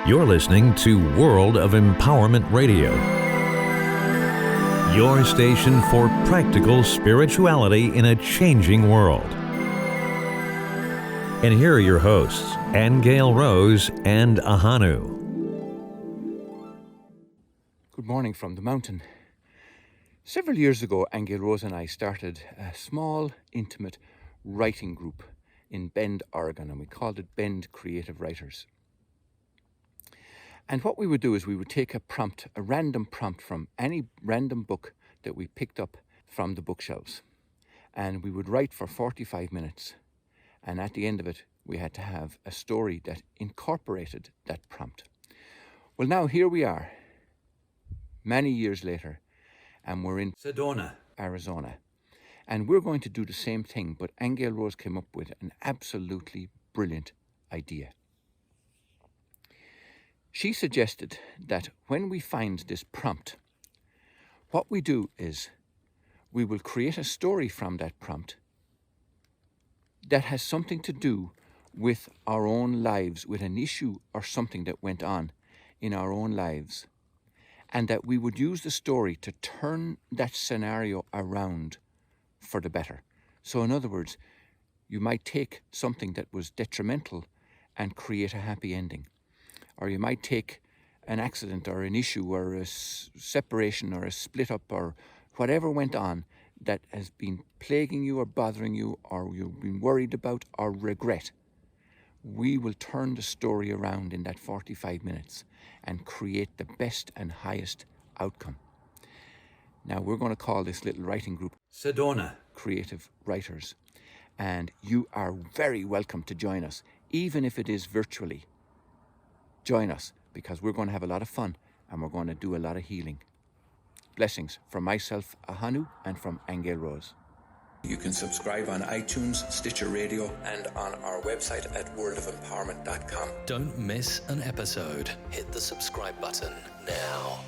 You're listening to World of Empowerment Radio, your station for practical spirituality in a changing world. And here are your hosts, Aingeal Rose and Ahonu. Good morning from the mountain. Several years ago, Aingeal Rose and I started a small, intimate writing group in Bend, Oregon, and we called it Bend Creative Writers. And what we would do is we would take a random prompt from any random book that we picked up from the bookshelves. And we would write for 45 minutes. And at the end of it, we had to have a story that incorporated that prompt. Well, now here we are, many years later, and we're in Sedona, Arizona. And we're going to do the same thing, but Aingeal Rose came up with an absolutely brilliant idea. She suggested that when we find this prompt, what we do is we will create a story from that prompt that has something to do with our own lives, with an issue or something that went on in our own lives, and that we would use the story to turn that scenario around for the better. So in other words, you might take something that was detrimental and create a happy ending. Or you might take an accident or an issue or a separation or a split up or whatever went on that has been plaguing you or bothering you or you've been worried about or regret. We will turn the story around in that 45 minutes and create the best and highest outcome. Now we're going to call this little writing group Sedona Creative Writers. And you are very welcome to join us, even if it is virtually. Join us, because we're going to have a lot of fun and we're going to do a lot of healing. Blessings from myself, Ahonu, and from Aingeal Rose. You can subscribe on iTunes, Stitcher Radio, and on our website at worldofempowerment.com. Don't miss an episode. Hit the subscribe button now.